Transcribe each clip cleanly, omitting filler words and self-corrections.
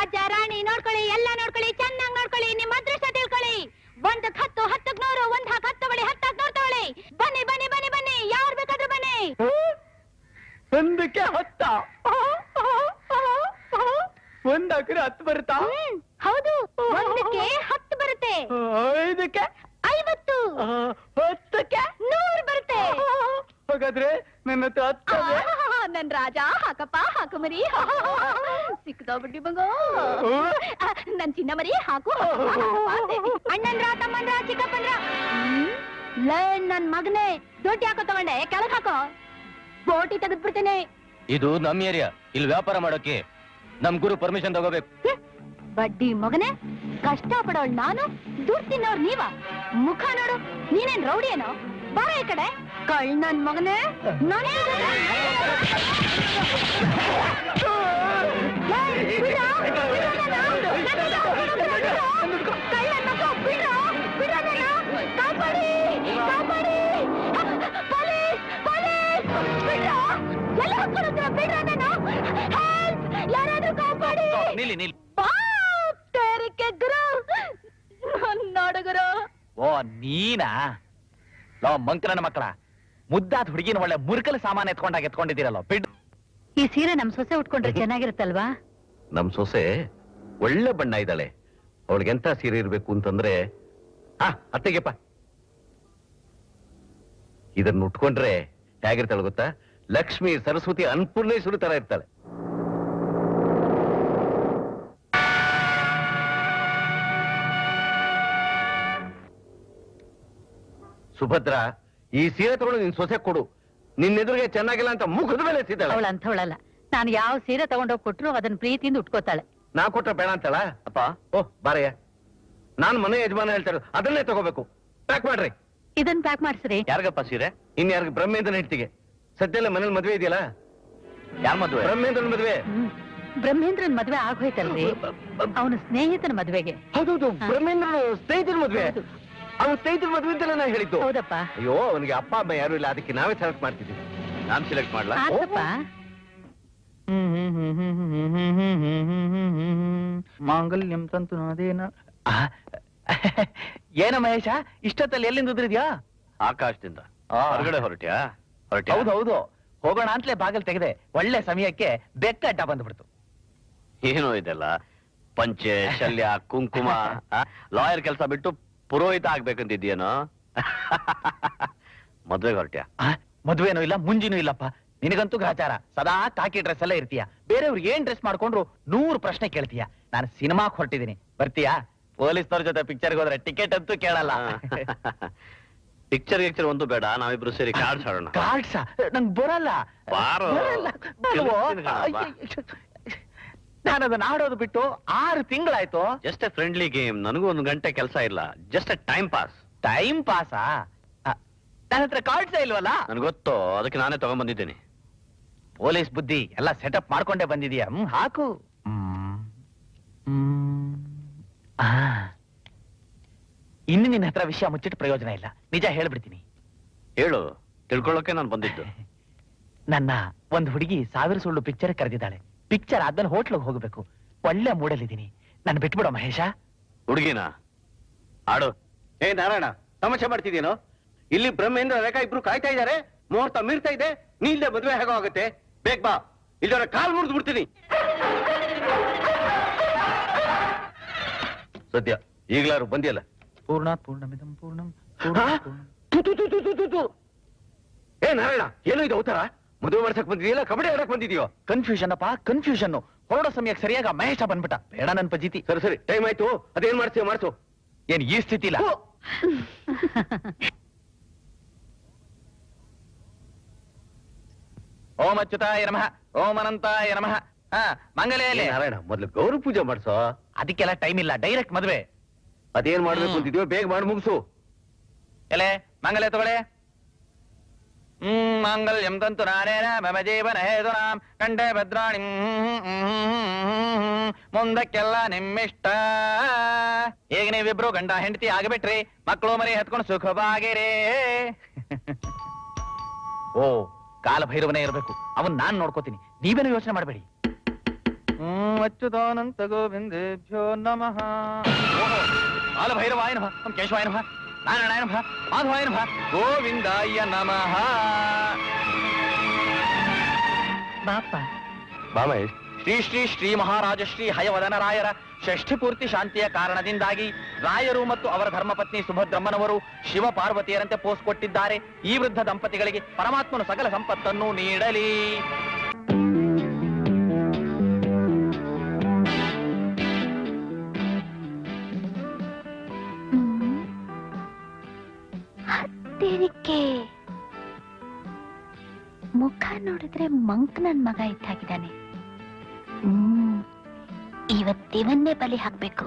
ರಾಜ ರಾಣಿ ನೋಡ್ಕೊಳ್ಳಿ, ಎಲ್ಲ ನೋಡ್ಕೊಳ್ಳಿ, ಚೆನ್ನಾಗಿ ನೋಡ್ಕೊಳ್ಳಿ, ನಿಮ್ಮ ಅದೃಷ್ಟ ತಿಳ್ಕೊಳ್ಳಿ. 1 10 10 100, 1 10 ತಗೊಳ್ಳಿ, 10 100 ತಗೊಳ್ಳಿ. ಬನ್ನಿ ಬನ್ನಿ ಬನ್ನಿ ಬನ್ನಿ, ಯಾರು ಬೇಕಾದ್ರೂ ಬನ್ನಿ. 1ಕ್ಕೆ 10, 1 ಹಾಕಿದ್ರೆ 10 ಬರುತ್ತಾ? ಹೌದು, 1ಕ್ಕೆ 10 ಬರುತ್ತೆ. 5ಕ್ಕೆ 50, 10ಕ್ಕೆ 100 ಬರುತ್ತೆ. ಹಾಗಾದ್ರೆ ನನ್ನ ಹತ್ರ 10 ನನ್ ರಾಜ, ಹಾಕಪ್ಪ ಹಾಕು ಮರಿ. ಸಿಕ್ಕದೋಗ್ಬಿಟ್ಟಿ ಮಗ. ನನ್ ಚಿನ್ನ ಮರಿ ಹಾಕು. ಅಣ್ಣನ್ರ ತಮ್ಮನ್ರ ಚಿಕ್ಕಪ್ಪನ್ರ. ನನ್ ಮಗನೇ, ದೊಡ್ಡಿ ಹಾಕೋ ತಗೊಂಡೆ, ಕೆಳಗ್ ಹಾಕೋ. ಬೋಟಿ ತೆಗೆದ್ಬಿಡ್ತೇನೆ. ಇದು ನಮ್ ಏರಿಯಾ, ಇಲ್ಲಿ ವ್ಯಾಪಾರ ಮಾಡೋಕೆ ನಮ್ ಗುರು ಪರ್ಮಿಷನ್ ತಗೋಬೇಕು. ಬಡ್ಡಿ ಮಗನೇ, ಕಷ್ಟ ಪಡೋಳ್ ನಾನು, ದುಡ್ಡು ತಿನ್ನೋರ್ ನೀವ. ಮುಖ ನೋಡು, ನೀನೇನ್ ರೌಡಿ ಏನೋ? ಬಾರ ಈ ಕಡೆ. ಕಳ್ ನನ್ ಮಗನೇ, ಯಾರಾದ್ರೂ ಕಾಪಾಡಿ. ನೋಡುಗರು. ಓ ನೀನಾ? ಲೋ ಮಂಕ್ರನ ಮಕ್ಕಳ, ಮುದ್ದಾದ ಹುಡುಗಿನ ಒಳ್ಳೆ ಮುರ್ಕಲ್ ಸಾಮಾನು ಎತ್ಕೊಂಡಿದ್ದೀರಲ್ಲ, ಬಿಡ್. ಈ ಸೀರೆ ನಮ್ ಸೊಸೆ ಉಟ್ಕೊಂಡ್ರೆ ಚೆನ್ನಾಗಿರುತ್ತಲ್ವಾ? ನಮ್ ಸೊಸೆ ಒಳ್ಳೆ ಬಣ್ಣ ಇದ್ದಾಳೆ, ಅವಳಿಗೆಂತ ಸೀರೆ ಇರ್ಬೇಕು ಅಂತಂದ್ರೆ, ಅತ್ತೆಗೆಪ್ಪ ಇದನ್ನ ಉಟ್ಕೊಂಡ್ರೆ ಹೇಗಿರ್ತಾಳೆ ಗೊತ್ತಾ? ಲಕ್ಷ್ಮಿ, ಸರಸ್ವತಿ, ಅನ್ನಪೂರ್ಣೇಶ್ವರಿ ತರ ಇರ್ತಾಳೆ. ಸುಭದ್ರ, ಈ ಸೀರೆ ತಗೊಂಡು ನಿನ್ ಸೊಸೆ ಕೊಡು. ನಿನ್ನೆದುರಿಗೆ ಚೆನ್ನಾಗಿಲ್ಲ ಅಂತ ಮುಖದ ಮೇಲೆ ಸಿದ್ದಾಳೆ. ಅವಳ ಅಂತವಳಲ್ಲ. ನಾನು ಯಾವ ಸೀರೆ ತಗೊಂಡೋಗಿ ಕೊಟ್ರು ಅದನ್ನ ಪ್ರೀತಿಯಿಂದ ಉಟ್ಕೋತಾಳೆ. ನಾ ಕೊಟ್ರೆ ಬೇಡ ಅಂತಳ? ಅಪ್ಪ, ಓಹ್ ಬಾರಯ್ಯ, ನಾನ್ ಮನೆ ಯಜಮಾನ ಹೇಳ್ತಾರೆ, ಅದನ್ನೇ ತಗೋಬೇಕು. ಪ್ಯಾಕ್ ಮಾಡ್ರಿ. ಇದನ್ನ ಪ್ಯಾಕ್ ಮಾಡ್ಸ್ರಿ. ಯಾರಿಗಪ್ಪ ಸೀರೆ? ಇನ್ಯಾರಿಗೆ? ಬ್ರಹ್ಮೇಂದ್ರನ ಹೆಂಡ್ತಿಗೆ. ಸದ್ಯಲ್ಲ ಮನೇಲಿ ಮದ್ವೆ ಇದೆಯಲ್ಲ. ಯಾರ ಮದುವೆ? ಬ್ರಹ್ಮೇಂದ್ರನ ಮದ್ವೆ. ಬ್ರಹ್ಮೇಂದ್ರನ್ ಮದ್ವೆ ಆಗೋಯ್ತಲ್ರಿ, ಅವನ ಸ್ನೇಹಿತನ ಮದ್ವೆಗೆ. ಹೌದೌದು, ಬ್ರಹ್ಮೇಂದ್ರನ ಸ್ನೇಹಿತರ ಮದ್ವೆ. ಅವನ ಸ್ನೇಹಿತರ ಮದ್ವೆ ಅಂತಲ್ಲ ನಾ ಹೇಳಿದ್ದು. ಹೌದಪ್ಪ. ಅಯ್ಯೋ, ಅವನಿಗೆ ಅಪ್ಪ ಅಮ್ಮ ಯಾರು ಇಲ್ಲ, ಅದಕ್ಕೆ ನಾವೇ ಸೆಲೆಕ್ಟ್ ಮಾಡ್ತಿದ್ದೀವಿ. ನಾನ್ ಸೆಲೆಕ್ಟ್ ಮಾಡ್ಲಾ? ಆತಪ್ಪ. ಮಾಂಗಲ್ಯಂ ತಂತು ನಾದೇನ. ಏನ ಮಹೇಶ, ಇಷ್ಟೊತ್ತಲ್ಲಿ ಎಲ್ಲಿಂದ ಉದ್ರಿದ್ಯಾ? ಆಕಾಶದಿಂದ ಹೊರಗಡೆ ಹೊರಟ್ಯಾ? ಹೌದೌದು, ಹೋಗೋಣ ಅಂತಲೇ ಬಾಗಿಲು ತೆಗೆದೆ. ಒಳ್ಳೆ ಸಮಯಕ್ಕೆ ಬೆಕ್ಕ ಅಡ್ಡ ಬಂದ್ಬಿಡ್ತು. ಏನೋ ಇದೆಲ್ಲ ಪಂಚೆ, ಶಲ್ಯ, ಕುಂಕುಮ. ಲಾಯರ್ ಕೆಲಸ ಬಿಟ್ಟು ಪುರೋಹಿತ ಆಗ್ಬೇಕಂತಿದ್ಯೇನೋ? ಮದ್ವೆಗೆ ಹೊರಟ್ಯಾ? ಮದ್ವೆನೂ ಇಲ್ಲ, ಮುಂಜಿನೂ ಇಲ್ಲಪ್ಪ. ನಿನಗಂತೂ ಗ್ರಹಚಾರ, ಸದಾ ಕಾಕಿ ಡ್ರೆಸ್ ಎಲ್ಲ ಇರ್ತೀಯ. ಬೇರೆಯವ್ರಿಗೆ ಏನ್ ಡ್ರೆಸ್ ಮಾಡ್ಕೊಂಡ್ರು 100 ಪ್ರಶ್ನೆ ಕೇಳ್ತೀಯ. ನಾನು ಸಿನಿಮಾಕ್ ಹೊರಟಿದ್ದೀನಿ, ಬರ್ತೀಯಾ? ಪೊಲೀಸ್ನವ್ರ ಜೊತೆ ಪಿಕ್ಚರ್ಗೆ ಹೋದ್ರೆ ಟಿಕೆಟ್ ಅಂತೂ ಕೇಳಲ್ಲ. ಪಿಕ್ಚರ್ ಒಂದು ಬೇಡ, ನಾವಿಬ್ರು ಸೇರಿ ಕಾರ್ಡ್ಸ್ ಆಡೋಣ. ಕಾರ್ಡ್ಸಾ? ನಂಗೆ ಬರಲ್ಲ. ನಾನು ಅದನ್ನ ಆಡೋದು ಬಿಟ್ಟು 6 ತಿಂಗಳಾಯ್ತು. Just a friendly game. ನನಗೂ 1 ಗಂಟೆ ಕೆಲಸ ಇಲ್ಲ, just a time pass. Time ಪಾಸಾ? ನನ್ನ ಹತ್ರ ಕಾರ್ಡ್ಸೇ ಇಲ್ವಲ್ಲ? ನನ್ಗೆ ಗೊತ್ತು, ಅದಕ್ಕೆ ನಾನೇ ತಗೊಂಡ್ಬಂದಿದ್ದೀನಿ. ಪೊಲೀಸ್ ಬುದ್ಧಿ ಎಲ್ಲ ಸೆಟಪ್ ಮಾಡ್ಕೊಂಡೇ ಬಂದಿದೀಯ. ಹಾಕು. ಇನ್ನು ನಿನ್ನ ಹತ್ರ ವಿಷಯ ಮುಚ್ಚಿಟ್ಟು ಪ್ರಯೋಜನ ಇಲ್ಲ, ನಿಜ ಹೇಳ್ಬಿಡ್ತೀನಿ. ಹೇಳು, ತಿಳ್ಕೊಳ್ಳೋಕೆ ನಾನು ಬಂದಿದ್ದು. ನನ್ನ ಒಂದು ಹುಡುಗಿ 1000 ಸುಳ್ಳು ಪಿಕ್ಚರ್ ಕರೆದಿದ್ದಾಳೆ. ಪಿಕ್ಚರ್ ಆದ್ಮೇಲೆ ಹೋಟ್ಲಿಗೆ ಹೋಗ್ಬೇಕು. ಒಳ್ಳೆ ಮೂಡಲಿದ್ದೀನಿ, ನಾನು ಬಿಟ್ಬಿಡೋ ಮಹೇಶ. ಹುಡುಗಿನ ಆಡು. ಏ ನಾರಾಯಣ, ತಮಾಷೆ ಮಾಡ್ತಿದ್ದೀನೋ? ಇಲ್ಲಿ ಬ್ರಹ್ಮೇಂದ್ರ, ರೇಖಾ ಇಬ್ರು ಕಾಯ್ತಾ ಇದ್ದಾರೆ. ಮುಹೂರ್ತ ಮೀರ್ತಾ ಇದೆ, ನೀ ಇಲ್ಲದೆ ಮದುವೆ ಹೇಗೋ ಆಗುತ್ತೆ? ಬೇಗ ಬಾ, ಇಲ್ಲದವರ ಕಾಲ್ ಮುರಿದು ಬಿಡ್ತೀನಿ. ಸದ್ಯ ಈಗಲಾರು ಬಂದಿಯಲ್ಲ. ಪೂರ್ಣಮಿದಂ ಪೂರ್ಣಂ. ಏ ನಾರಾಯಣ, ಏನೋ ಇದು ಅವತಾರ? ಮದುವೆ ಮಾಡ್ಸಕ್ ಬಂದಿದೆಯಲ್ಲ, ಕಬಡ್ಡಿ ಆಡಕ್ ಬಂದಿದೆಯೋ? ಕನ್ಫ್ಯೂಷನ್ ಅಪ್ಪ, ಕನ್ಫ್ಯೂಷನ್. ಹೊರಡೋ ಸಮಯಕ್ಕೆ ಸರಿಯಾಗ ಮಹೇಶ ಬಂದ್ಬಿಟ್ಟ. ಬೇಡ ನನ್ ಪಜೀತಿ. ಸರಿ ಸರಿ, ಟೈಮ್ ಆಯ್ತು, ಅದೇನ್ ಮಾಡ್ತೀಯ ಮಾಡ್ಸು. ಏನ್ ಈ ಸ್ಥಿತಿ ಇಲ್ಲ? ಓಂ ಅಚ್ಯುತಾಯ ನಮಃ, ಓಂ ಅನಂತಾಯ ನಮಃ. ಮಂಗಲೆಯಲ್ಲಿ ನಾರಾಯಣ, ಮೊದ್ಲು ಗೌರಿ ಪೂಜೆ ಮಾಡ್ಸೋ. ಅದಕ್ಕೆಲ್ಲ ಟೈಮ್ ಇಲ್ಲ, ಡೈರೆಕ್ಟ್ ಮದ್ವೆ. ಅದೇನ್ ಮಾಡ್ಬೇಕು ಅಂತಿದ್ಯೋ ಬೇಗ ಮಾಡಿ ಮುಗಿಸು. ಎಲೆ ಮಂಗಲೆ ತಗೊಳ್ಳೆ. ಮಾಂಗಲ್ಯಂ ತಂತು ನಾನೇನ ಮಮ ಜೀವನ ಹೇತುನಾಂ ಕಂಠೆ ಭದ್ರಾಣಿ. ಮುಂದಕ್ಕೆಲ್ಲ ನಿಮ್ಮಿಷ್ಟ. ಈಗ ನೀವಿಬ್ರು ಗಂಡ ಹೆಂಡತಿ ಆಗಿಬಿಟ್ರಿ, ಮಕ್ಕಳು ಮರಿ ಹತ್ಕೊಂಡು ಸುಖವಾಗಿರೇ. ಓ, ಕಾಲ ಭೈರವನೇ ಇರಬೇಕು, ಅವನ್ ನಾನ್ ನೋಡ್ಕೋತೀನಿ, ನೀವೇನು ಯೋಚನೆ ಮಾಡಬೇಡಿ. ಅಚ್ಯುತಾನಂತ ಗೋವಿಂದೇಭ್ಯೋ ನಮಃ. ಬಾಲಭೈರವಾಯ ನಮಃ, ಓಂ ಕೇಶವಾಯ ನಮಃ, ನಾರಾಯಣಾಯ ನಮಃ, ಮಾಧವಾಯ ನಮಃ, ಗೋವಿಂದಾಯ ನಮಃ. ಬಾಪ ಬಾ ಮಹೇಶ್. ಶ್ರೀ ಶ್ರೀ ಶ್ರೀ ಮಹಾರಾಜ ಶ್ರೀ ಹಯವದನ ರಾಯರ ಷಷ್ಠಿ ಪೂರ್ತಿ ಶಾಂತಿಯ ಕಾರಣದಿಂದಾಗಿ ರಾಯರು ಮತ್ತು ಅವರ ಧರ್ಮಪತ್ನಿ ಸುಭದ್ರಮ್ಮನವರು ಶಿವ ಪಾರ್ವತಿಯರಂತೆ ಪೋಸ್ ಕೊಟ್ಟಿದ್ದಾರೆ. ಈ ವೃದ್ಧ ದಂಪತಿಗಳಿಗೆ ಪರಮಾತ್ಮನು ಸಕಲ ಸಂಪತ್ತನ್ನು ನೀಡಲಿ. ಹತ್ತಿರಕ್ಕೆ ಮುಖ ನೋಡಿದ್ರೆ ಮಂಕ್ ನನ್ ಮಗ ಇದ್ದಾಗಿದ್ದಾನೆ. ಇವತ್ತಿವನ್ನೇ ಬಲಿ ಹಾಕ್ಬೇಕು.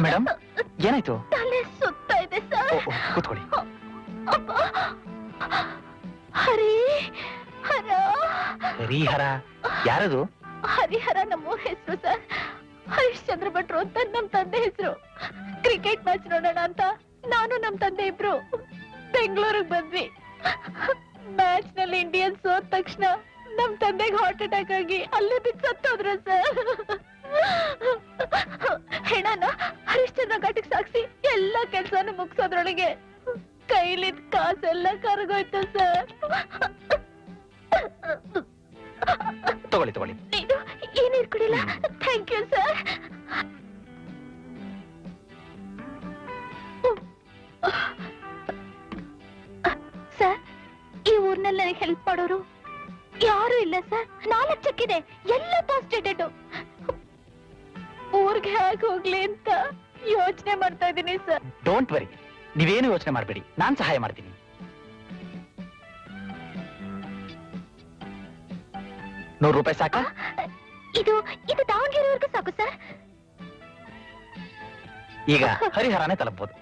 ಮೇಡಮ್, ಏನಾಯ್ತು? ತಲೆ ಸುತ್ತ ಇದೆ ಸರ್. ಕೂತ್ಕೊಳ್ಳಿ. ಹರಿಹರ ಯಾರದು? ಹರಿಹರ ನಮ್ಮೂರ್ ಹೆಸರು ಸರ್. ಹರಿಶ್ಚಂದ್ರ ಭಟ್ರು ಅಂತ ನಮ್ ತಂದೆ ಹೆಸರು. ಕ್ರಿಕೆಟ್ ಮ್ಯಾಚ್ ನೋಡೋಣ ಅಂತ ನಾನು ನಮ್ ತಂದೆ ಇಬ್ರು ಬೆಂಗಳೂರಿಗೆ ಬಂದ್ವಿ. ಮ್ಯಾಚ್ ನಲ್ಲಿ ಇಂಡಿಯನ್ಸ್ ಸೋತ ತಕ್ಷಣ ನಮ್ ತಂದೆಗೆ ಹಾರ್ಟ್ ಅಟ್ಯಾಕ್ ಆಗಿ ಅಲ್ಲೇ ಬಿದ್ದು ಸತ್ತೋದ್ರು ಸರ್. ಹೆಣನ ಹರಿಶ್ಚಂದ್ರ ಘಾಟಿಗೆ ಸಾಕ್ಸಿ ಎಲ್ಲಾ ಕೆಲ್ಸನ ಮುಗಿಸೋದ್ರೊಳಗೆ ಕೈಲಿದ್ ಕಾಸೆಲ್ಲ ಕರಗೋಯ್ತು ಸರ್. ತಗೊಳ್ಳಿ ತಗೊಳ್ಳಿ. ನೀನು ಏನಿರ್ ಕುಡಿಲ್ಲ. Thank you sir. ಸರ್, ಈ ಊರ್ನಲ್ಲಿ ನನಗೆ ಹೆಲ್ಪ್ ಮಾಡೋರು ಯಾರು ಇಲ್ಲ ಸರ್. 4 ಚೆಕ್ ಇದೆ, ಎಲ್ಲ ಪಾಸ್ಟೇಟೆಡ್. ಊರ್ಗೆ ಹೇಗೆ ಹೋಗ್ಲಿ ಅಂತ ಯೋಚನೆ ಮಾಡ್ತಾ ಇದ್ದೀನಿ ಸರ್. ಡೋಂಟ್ ವರಿ, ನೀವೇನು ಯೋಚನೆ ಮಾಡಬೇಡಿ, ನಾನ್ ಸಹಾಯ ಮಾಡ್ತೀನಿ. ₹100 ಸಾಕಾ? ಇದು ದಾವಣಗೆರೆವರೆಗೂ ಸಾಕು ಸರ್. ಈಗ ಹರಿಹರನೇ ತಲುಪಬಹುದು.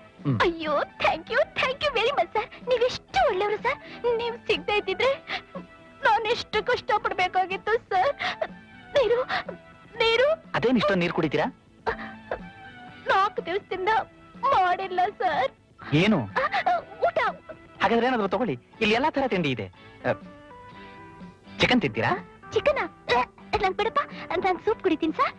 ಅಯ್ಯೋ, thank you very much sir. ನೀವೆಷ್ಟು ಒಳ್ಳೆಯವರು ಸರ್. ನೀವು ಸಿಗದೆ ಇದ್ದಿದ್ರೆ ನಾನು ಎಷ್ಟು ಕಷ್ಟ ಪಡ್ಬೇಕಾಗಿತ್ತು ಸರ್. ನೀರು ಅದೇನ್ ಇಷ್ಟೊಂದು ನೀರು ಕುಡಿತೀರಾ? 4 ದಿವಸದಿಂದ ಮಾಡಿಲ್ಲ ಸರ್. ಏನು ಊಟ? ಹಾಗಾದ್ರೆ ಏನಾದ್ರು ತಗೊಳ್ಳಿ, ಇಲ್ಲಿ ಎಲ್ಲಾ ತರ ತಿಂಡಿ ಇದೆ. ಚಿಕನ್ ತಿಂತೀರಾ? ಚಿಕನ್ ನಂಗೆ ಬಿಡಪ್ಪ, ನಾನು ಸೂಪ್ ಕುಡಿತೀನಿ ಸರ್.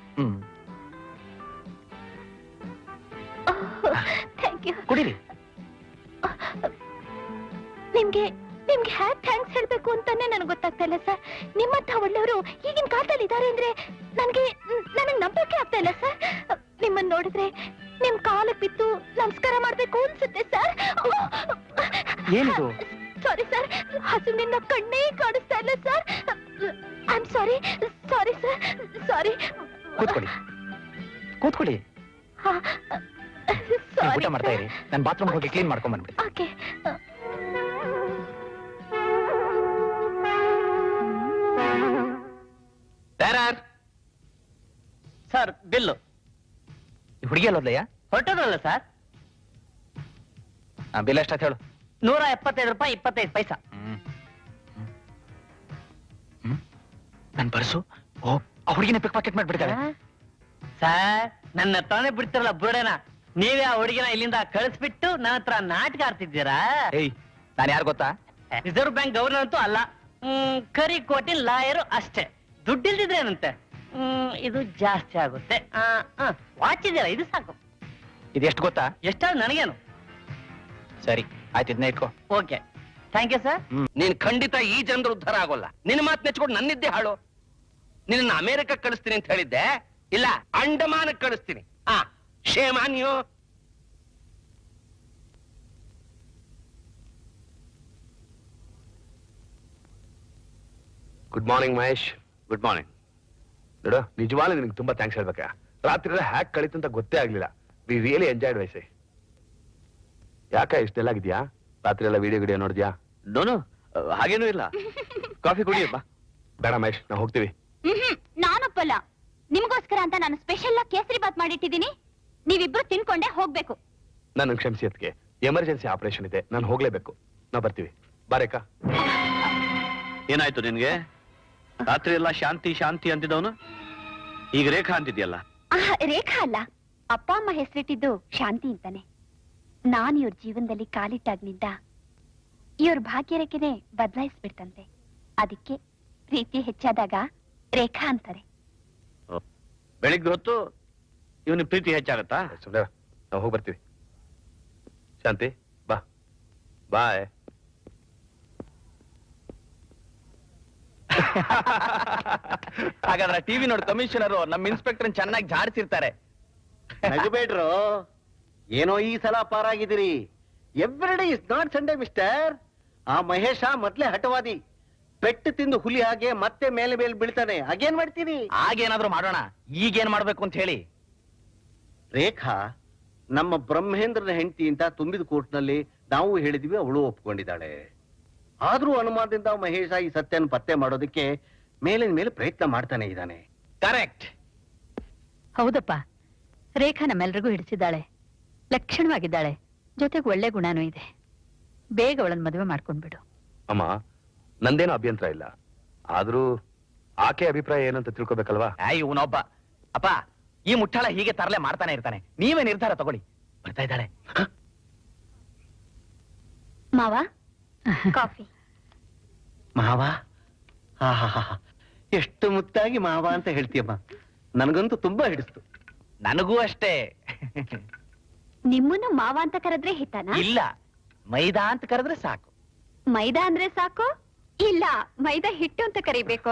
Thank you. ಕುಡೀರಿ. ನಿಮ್ಗೆ ಹ್ಯಾಕ್ ಥ್ಯಾಂಕ್ಸ್ ಹೇಳ್ಬೇಕು ಅಂತಾನೆ ನನಗೆ ಗೊತ್ತಾಗ್ತಾ ಇಲ್ಲ ಸರ್. ನಿಮ್ಮಂತ ಒಳ್ಳೆಯವರು ಈಗಿನ ಕಾಲದಲ್ಲಿ ಇದ್ದಾರೆ ಅಂದ್ರೆ ನನಗೆ ನಂಬಕ್ಕೆ ಆಗ್ತಾ ಇಲ್ಲ ಸರ್. ನಿಮ್ಮನ್ನ ನೋಡಿದ್ರೆ ನಿಮ್ ಕಾಲಕ್ಕೆ ಬಿದ್ದು ನಮಸ್ಕಾರ ಮಾಡ್ಬೇಕು ಅನ್ಸುತ್ತೆ ಸರ್. ಏನಿದು? ಸಾರಿ ಸರ್, ಹಸುವಿನಿಂದ ಕಣ್ಣೇ ಕಾಣಿಸ್ತಾ ಇಲ್ಲ sir. I am sorry sir, sorry. ಕೂತ್ಕೊಳ್ಳಿ. ಊಟ ಮಾಡ್ತಾ ಇರಿ, ನಾನು ಬಾತ್ರೂಮ್ ಹೋಗಿ ಕ್ಲೀನ್ ಮಾಡ್ಕೊಂಡ್ ಬಂದ್ಬಿಡಿ. ಓಕೆ. Sir, bill. ಹುಡುಗಿ ಅಲ್ಲೋದ್ಲಯ್ಯ? ಹೊರಟೋದ್ರಲ್ಲ ಸರ್. ಬಿಲ್ ಎಷ್ಟಾಯ್ತು ಹೇಳು? ₹175.25. ನನ್ ಪರ್ಸು. ಓ, ಆ ಹುಡುಗಿನ ಪಿಕ್ ಪಾಕೆಟ್ ಮಾಡ್ಬಿಡ್ತಾಳೆ. ಸರ್, ನನ್ನ ತಾನೇ ಬಿಡ್ತಿರಲ್ಲ ಬುಡನ, ನೀವೇ ಆ ಹುಡುಗಿನ ಇಲ್ಲಿಂದ ಕಳಿಸ್ಬಿಟ್ಟು ನನ್ನ ಹತ್ರ ನಾಟಕ ಆಡ್ತಿದ್ದೀರಾ? ಏಯ್, ನಾನು ಯಾರು ಗೊತ್ತಾ? ರಿಸರ್ವ್ ಬ್ಯಾಂಕ್ ಗವರ್ನರ್ ಅಂತೂ ಅಲ್ಲ, ಕರಿ ಕೋಟಿನ ಲಾಯರು ಅಷ್ಟೇ. ದುಡ್ಡಿಲ್ದಿದ್ರೇನಂತೆ. ಇದು ಜಾಸ್ತಿ ಆಗುತ್ತೆ. ವಾಚ್ ಇದೆಯಲ್ಲ, ಇದು ಸಾಕು. ಇದು ಎಷ್ಟು ಗೊತ್ತಾ? ಎಷ್ಟಾದ್ರು ನನಗೇನು. ಸರಿ ಆಯ್ತು, ಇದನ್ನ ಇಟ್ಕೋ. Okay, thank you sir. ನೀನ್ ಖಂಡಿತ ಈ ಜನರ ಉದ್ಧಾರ ಆಗೋಲ್ಲ. ನಿನ್ನ ಮಾತು ನೆಚ್ಕೊಂಡು ನನ್ನಿದ್ದೆ ಹಾಳು. ನಿನ್ನ ಅಮೆರಿಕ ಕಳಿಸ್ತೀನಿ ಅಂತ ಹೇಳಿದ್ದೆ, ಇಲ್ಲ ಅಂಡಮಾನಕ್ಕೆ ಕಳಿಸ್ತೀನಿ. Shame on you. Good morning Mahesh. Good morning. ನೋಡು, ನಿಜವಾಗ್ಲೂ ನಿನಗೆ ತುಂಬಾ ಥ್ಯಾಂಕ್ಸ್ ಹೇಳ್ಬೇಕಾ. ರಾತ್ರಿ ಎಲ್ಲ ಹ್ಯಾಕ್ ಕಳೀತು ಅಂತ ಗೊತ್ತೇ ಆಗ್ಲಿಲ್ಲ. ವಿ ರಿಯಲಿ ಎಂಜಾಯ್ಡ್ ವೈಸೆ. ಯಾಕ ಇಷ್ಟೆಲ್ಲ ಆಗಿದ್ಯಾ? ರಾತ್ರಿ ಎಲ್ಲ ವಿಡಿಯೋ ನೋಡಿದ್ಯಾ? ನೋನು, ಹಾಗೇನೂ ಇಲ್ಲ. ಕಾಫಿ ಕುಡಿಯಪ್ಪ. ಬೇಡ ಮಹೇಶ್, ನಾವು ಹೋಗ್ತೀವಿ. ನಾನೊಪ್ಪಲ್ಲ. ನಿಮ್ಗೋಸ್ಕರ ಅಂತ ನಾನು ಸ್ಪೆಷಲ್ ಕೇಸರಿ ಬಾತ್ ಮಾಡಿಟ್ಟಿದ್ದೀನಿ. ನೀವಿಬ್ರು ತಿನ್ಕೊಂಡೆ ಹೋಗ್ಬೇಕು. ನನ್ನ ಕ್ಷಮಿಸಿ, ಅದಕ್ಕೆ ಎಮರ್ಜೆನ್ಸಿ ಆಪರೇಷನ್ ಇದೆ, ನಾನು ಹೋಗ್ಲೇಬೇಕು. ನಾವು ಬರ್ತೀವಿ. ಬಾರೇಕಾ. ಏನಾಯ್ತು ನಿನ್ಗೆ? ರಾತ್ರಿ ಎಲ್ಲ ಶಾಂತಿ ಶಾಂತಿ ಅಂತಿದ್ದವನು ಈಗ ರೇಖಾ ಅಂತಿದ್ಯಲ್ಲ? ರೇಖಾ ಅಲ್ಲ, ಅಪ್ಪ ಅಮ್ಮ ಹೆಸರಿಟ್ಟಿದ್ದು ಶಾಂತಿ ಅಂತಾನೆ. ನಾನು ಇವ್ರ ಜೀವನದಲ್ಲಿ ಕಾಲಿಟ್ಟಾಗ್ನಿಂದ ಇವ್ರ ಭಾಗ್ಯರೇಖೆನೆ ಬದಲಾಯಿಸ್ಬಿಡ್ತಂತೆ. ಅದಕ್ಕೆ ಪ್ರೀತಿ ಹೆಚ್ಚಾದಾಗ ರೇಖಾ ಅಂತಾರೆ. ಬೆಳಿಗ್ಗೆ ಹೊತ್ತು ಇವನಿಗೆ ಪ್ರೀತಿ ಹೆಚ್ಚಾಗತ್ತಾ? ಸುಮ್ಮನೆ ನಾವು ಹೋಗಿ ಬರ್ತೀವಿ. ಶಾಂತಿ ಬಾ. ಬಾಯ್. ಹಾಗಾದ್ರೆ ಟಿವಿ ನೋಡಿ ಕಮಿಷನರು ನಮ್ಮ ಇನ್ಸ್ಪೆಕ್ಟರ್ ಚೆನ್ನಾಗಿ ಜಾಡ್ಸಿರ್ತಾರೆ. ನಗಬೇಡ್ರು, ಏನೋ ಈ ಸಲ ಪಾರಾಗಿದ್ದೀರಿ. Every day is not Sunday mister. ಆ ಮಹೇಶ ಮೊದ್ಲೇ ಹಠವಾದಿ, ಪೆಟ್ಟು ತಿಂದು ಹುಲಿ ಹಾಗೆ ಮತ್ತೆ ಮೇಲೆ ಮೇಲೆ ಬೀಳ್ತಾನೆ. ಆಗೇನ್ ಮಾಡ್ತೀರಿ? ಆಗೇನಾದ್ರೂ ಮಾಡೋಣ, ಈಗೇನ್ ಮಾಡ್ಬೇಕು ಅಂತ ಹೇಳಿ. ರೇಖಾ ನಮ್ಮ ಬ್ರಹ್ಮೇಂದ್ರನ ಹೆಂಡತಿ ಅಂತ ತುಂಬಿದ ಕೋರ್ಟ್ನಲ್ಲಿ ನಾವು ಹೇಳಿದ್ವಿ, ಅವಳು ಒಪ್ಕೊಂಡಿದ್ದಾಳೆ. ಆದ್ರೂ ಅನುಮಾನದಿಂದ ಮಹೇಶ ಈ ಸತ್ಯನ ಪತ್ತೆ ಮಾಡೋದಕ್ಕೆ ಮೇಲಿನ ಮೇಲೆ ಪ್ರಯತ್ನ ಮಾಡ್ತಾನೆ ಇದ್ದಾನೆ. ಕರೆಕ್ಟ್. ಹೌದಪ್ಪ, ರೇಖಾ ನಮ್ಮೆಲ್ರಿಗೂ ಹಿಡಿಸಿದ್ದಾಳೆ, ಲಕ್ಷಣವಾಗಿದ್ದಾಳೆ, ಜೊತೆಗೆ ಒಳ್ಳೆ ಗುಣನೂ ಇದೆ. ಬೇಗ ಅವಳನ್ನ ಮದುವೆ ಮಾಡ್ಕೊಂಡ್ಬಿಡು. ಅಮ್ಮ, ನಂದೇನು ಅಭ್ಯಂತರ ಇಲ್ಲ. ಆದ್ರೂ ಆಕೆ ಅಭಿಪ್ರಾಯ ಏನಂತ ತಿಳ್ಕೊಬೇಕಲ್ವಾ? ಇವನೊಬ್ಬ ಅಪ್ಪ, ಈ ಮುಟ್ಟಾಳ ಹೀಗೆ ತರಲೆ ಮಾಡ್ತಾನೆ ಇರ್ತಾನೆ. ನೀವೇ ನಿರ್ಧಾರ ತಗೊಳ್ಳಿ. ಬರ್ತಾ ಇದ್ದಾಳೆ. ಮಾವ ಕಾಫಿ. ಮಾವ, ಎಷ್ಟು ಮುತ್ತಾಗಿ ಮಾವ ಅಂತ ಹೇಳ್ತೀಯಮ್ಮ. ನನಗಂತೂ ತುಂಬಾ ಹಿಡಿಸ್ತು. ನನಗೂ ಅಷ್ಟೇ. ನಿಮ್ಮನ್ನು ಮಾವ ಅಂತ ಕರೆದ್ರೆ ಹಿತನಾ? ಇಲ್ಲ, ಮೈದಾ ಅಂತ ಕರೆದ್ರೆ ಸಾಕು. ಮೈದಾ ಅಂದ್ರೆ ಸಾಕು? ಇಲ್ಲ, ಮೈದಾ ಹಿಟ್ಟು ಅಂತ ಕರಿಬೇಕು.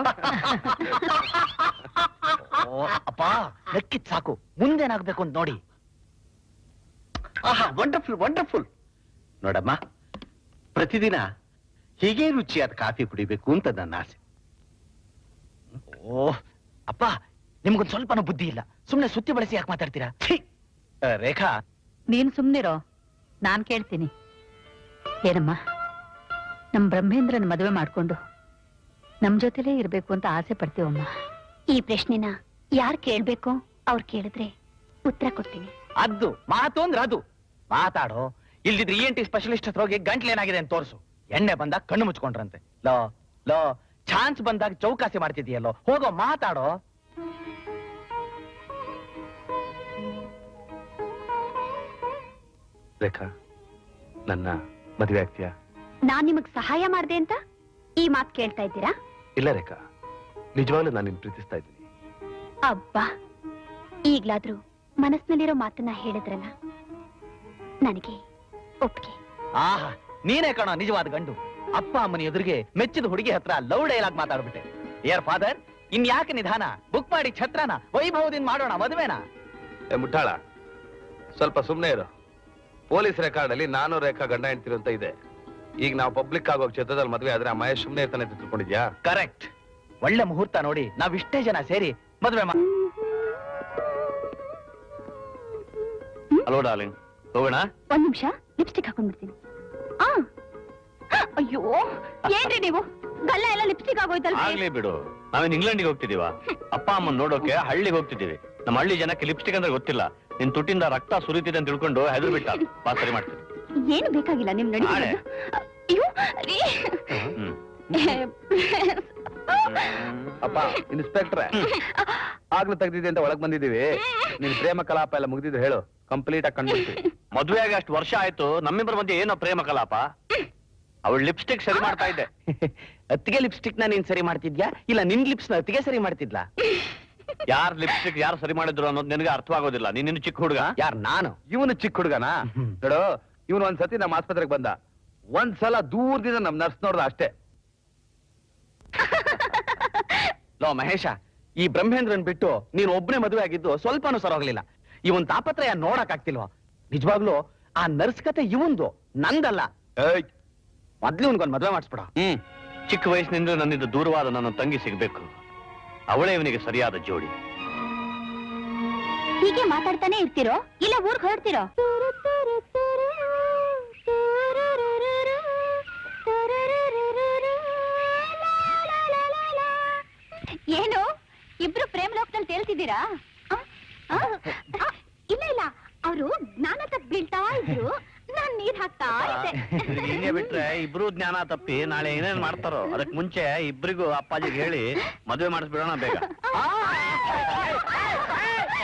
ಅಪ್ಪ, ನಕ್ಕಿದ್ ಸಾಕು, ಮುಂದೇನಾಗ್ಬೇಕು ಅಂತ ನೋಡಿ. Wonderful wonderful. ನೋಡಮ್ಮ, ಪ್ರತಿದಿನ ಹೀಗೆ ರುಚಿಯಾದ ಕಾಫಿ ಕುಡಿಬೇಕು ಅಂತ ನನ್ನ ಆಸೆ. ಓ ಅಪ್ಪ, ನಿಮ್ಗೊಂದ್ ಸ್ವಲ್ಪನೂ ಬುದ್ಧಿ ಇಲ್ಲ. ಸುಮ್ನೆ ಸುತ್ತಿ ಬಳಸಿ ಯಾಕೆ ಮಾತಾಡ್ತೀರಾ? ಛೀ! ರೇಖಾ, ನೀನ್ ಸುಮ್ನಿರೋ, ನಾನ್ ಕೇಳ್ತೀನಿ. ಏನಮ್ಮ, ನಮ್ ಬ್ರಹ್ಮೇಂದ್ರನ ಮದುವೆ ಮಾಡ್ಕೊಂಡು ನಮ್ ಜೊತೆಲೇ ಇರ್ಬೇಕು ಅಂತ ಆಸೆ ಪಡ್ತೀವಮ್ಮ. ಈ ಪ್ರಶ್ನೆನ ಯಾರ್ ಕೇಳ್ಬೇಕು ಅವ್ರು ಕೇಳಿದ್ರೆ ಉತ್ತರ ಕೊಡ್ತೀನಿ. ಅದು ಮಾತು ಅಂದ್ರೆ ಅದು. ಮಾತಾಡೋ. ಇಲ್ದಿದ್ರೆ ENT ಸ್ಪೆಷಲಿಸ್ಟ್ ಹತ್ರ ಹೋಗಿ ಗಂಟ್ಲೇನಾಗಿದೆ ಅಂತ ತೋರ್ಸು. ಎಣ್ಣೆ ಬಂದಾಗ ಕಣ್ಣು ಮುಚ್ಕೊಂಡ್ರಂತೆ. ಲೋ ಲೋ, ಚಾನ್ಸ್ ಬಂದಾಗ ಚೌಕಾಸಿ ಮಾಡ್ತಿದೀಯಲ್ಲೋ, ಹೋಗೋ ಮಾತಾಡೋ. ರೇಖಾ, ನನ್ನ ಮದುವೆ ಆಗ್ತೀಯಾ? ನಾನ್ ನಿಮಗ್ ಸಹಾಯ ಮಾಡ್ದೆ ಅಂತ ಈ ಮಾತ್ ಕೇಳ್ತಾ ಇದ್ದೀರಾ? ಇಲ್ಲ ರೇಖಾ, ನಿಜವಾಗ್ಲೂ ನಾನು ನಿನ್ನ ಪ್ರೀತಿಸ್ತಾ ಇದ್ದೀನಿ. ಅಬ್ಬಾ, ಈಗ್ಲಾದ್ರೂ ಮನಸ್ಸಿನಲ್ಲಿರೋ ಮಾತನ್ನ ಹೇಳಿದ್ರಲ್ಲ, ನನಗೆ ಒಪ್ಪಿಗೆ. ಆಹಾ, ನೀನೇ ಕಣೋ ನಿಜವಾದ ಗಂಡು. ಅಪ್ಪ ಅಮ್ಮನ ಎದುರಿಗೆ ಮೆಚ್ಚಿದ ಹುಡುಗಿ ಹತ್ರ ಲವ್ ಡೈಲಾಗ್ ಮಾತಾಡ್ಬಿಟ್ಟೆ. ಏರ್ ಫಾದರ್, ಇನ್ಯಾಕೆ ನಿಧಾನ? ಬುಕ್ ಮಾಡಿ ಛತ್ರನ ವೈಭವದಿಂದ ಮಾಡೋಣ ಮದುವೆನ. ಮುಟ್ಟಾಳ, ಸ್ವಲ್ಪ ಸುಮ್ಮನೆ ಇರು. ಪೊಲೀಸ್ ರೆಕಾರ್ಡ್ ಅಲ್ಲಿ ನಾನು ರೇಖಾ ಗಂಡ ಹೆಂಡ್ತಿರು ಅಂತ ಇದೆ. ಈಗ ನಾವು ಪಬ್ಲಿಕ್ ಆಗೋ ಕ್ಷೇತ್ರದಲ್ಲಿ ಮದುವೆ ಆದ್ರೆ ಆ ಮಹೇಶ್ ಸುಮ್ಮನೆ ಇರ್ತಾನೆ ಅಂತ ತಿಳ್ಕೊಂಡಿದ್ಯಾ? ಕರೆಕ್ಟ್. ಒಳ್ಳೆ ಮುಹೂರ್ತ ನೋಡಿ ನಾವಿಷ್ಟೇ ಜನ ಸೇರಿ ಮದುವೆ ಹಲೋ ಡಾರ್ಲಿಂಗ್, ಹೋಗೋಣ? ಒಂದ್ ನಿಮಿಷ, ಲಿಪ್ಸ್ಟಿಕ್ ಹಾಕೊಂಡ್ಬಿಡ್ತೀನಿ. ಅಯ್ಯೋ, ಏನ್ರಿ ನೀವು? ಗಲ್ಲ ಎಲ್ಲ ಲಿಪ್ಸ್ಟಿಕ್ ಆಗೋಯ್ತಲ್ರಿ. ಆಗ್ಲಿ ಬಿಡು, ನಾವೇನ್ ಇಂಗ್ಲೆಂಡಿಗೆ ಹೋಗ್ತಿದೀವ? ಅಪ್ಪ ಅಮ್ಮನ್ ನೋಡೋಕೆ ಹಳ್ಳಿಗೆ ಹೋಗ್ತಿದೀವಿ. ನಮ್ಮ ಹಳ್ಳಿ ಜನಕ್ಕೆ ಲಿಪ್ಸ್ಟಿಕ್ ಅಂದ್ರೆ ಗೊತ್ತಿಲ್ಲ. ನಿನ್ ತುಟ್ಟಿಂದ ರಕ್ತ ಸುರಿತಿದೆ ಅಂತ ತಿಳ್ಕೊಂಡು ಹೆದರು ಬಿಟ್ಟ. ಬಾ, ಸರಿ ಮಾಡ್ತೀನಿ. ಏನು ಬೇಕಾಗಿಲ್ಲ, ನಿಮ್ ನಡಿ. ನಾಳೆ? ಅಯ್ಯೋ ರೀ. ಅಪ್ಪ ಇನ್ಸ್ಪೆಕ್ಟ್ರೆ, ಆಗ್ಲೂ ತೆಗ್ದಿದೆ ಅಂತ ಒಳಗ್ ಬಂದಿದೀವಿ. ನಿನ್ ಪ್ರೇಮ ಕಲಾಪ ಎಲ್ಲ ಮುಗಿದಿದ್ರೆ ಹೇಳು, ಕಂಪ್ಲೀಟ್ ಆಗಿ ಕಂಡ್ಬಿಡ್ತೀವಿ. ಮದುವೆಯಾಗಿ ಅಷ್ಟು ವರ್ಷ ಆಯ್ತು, ನಮ್ಮಿಬ್ಬರ ಮಧ್ಯೆ ಏನೋ ಪ್ರೇಮ ಕಲಾಪ? ಅವಳು ಲಿಪ್ಸ್ಟಿಕ್ ಸರಿ ಮಾಡ್ತಾ ಇದ್ದೆ. ಅತ್ತಿಗೆ ಲಿಪ್ಸ್ಟಿಕ್ ನ ನೀನ್ ಸರಿ ಮಾಡ್ತಿದ್ಯಾ, ಇಲ್ಲ ನಿನ್ ಲಿಪ್ಸ್ ನ ಅತ್ತಿಗೆ ಸರಿ ಮಾಡ್ತಿದ್ಲಾ? ಯಾರ್ ಲಿಪ್ಸ್ಟಿಕ್ ಯಾರು ಸರಿ ಮಾಡಿದ್ರು ಅನ್ನೋದು ನಿನಗೆ ಅರ್ಥವಾಗೋದಿಲ್ಲ. ನೀನು ಚಿಕ್ಕ ಹುಡುಗ. ಯಾರ್ ನಾನು? ಇವನು ಚಿಕ್ಕ ಹುಡುಗನ ನೋಡು. ಇವನು ಒಂದ್ಸತಿ ನಮ್ಮ ಆಸ್ಪತ್ರೆಗೆ ಬಂದ, ಒಂದ್ಸಲ ದೂರದಿಂದ ನಮ್ ನರ್ಸ್ ನೋಡ್ದ ಅಷ್ಟೇ. ಲೋ ಮಹೇಶ, ಈ ಬ್ರಹ್ಮೇಂದ್ರನ್ ಬಿಟ್ಟು ನೀನ್ ಒಬ್ನೇ ಮದುವೆ ಆಗಿದ್ದು ಸ್ವಲ್ಪನೂ ಸರೋಗ್ಲಿಲ್ಲ. ಇವನ್ ತಾಪತ್ರಯ ನೋಡಕ್ ಆಗ್ತಿಲ್ವಾ? ನಿಜವಾಗ್ಲೂ ಆ ನರ್ಸ್ ಕತೆ ಇವಂದು, ನಂದಲ್ಲ. ಮೊದ್ಲು ಇವನ್ಗೊಂದ್ ಮದುವೆ ಮಾಡಿಸ್ಬಿಡ. ಚಿಕ್ಕ ವಯಸ್ಸಿನಿಂದ ನನ್ನಿಂದ ದೂರವಾದ ನನ್ನ ತಂಗಿ ಸಿಗ್ಬೇಕು. ಅವಳೇ ಇವನಿಗೆ ಸರಿಯಾದ ಜೋಡಿ. ಹೀಗೆ ಮಾತಾಡ್ತಾನೆ ಇರ್ತಿರೋ ಇಲ್ಲ ಊರ್ಗ್ ಹೊರಡ್ತಿರೋ? ಏನು ಇಬ್ರು ಪ್ರೇಮ್ ಲೋಕದಲ್ಲಿ ತೇಲ್ತಿದ್ದೀರಾ? ಇಲ್ಲ ಇಲ್ಲ, ಅವರು ಜ್ಞಾನ ತಪ್ಪಿ ಬೀಳ್ತಾ ಇದ್ರು, ನಾನ್ ನೀರ್ ಹಾಕ್ತಾ ಇದ್ದೆ. ಹಿಂಗೆ ಬಿಟ್ರೆ ಇಬ್ರು ಜ್ಞಾನ ತಪ್ಪಿ ನಾಳೆ ಏನೇನ್ ಮಾಡ್ತಾರೋ. ಅದಕ್ ಮುಂಚೆ ಇಬ್ರಿಗೂ ಅಪ್ಪಾಜಿಗೆ ಹೇಳಿ ಮದುವೆ ಮಾಡಿಸ್ಬಿಡೋಣ ಬೇಗ.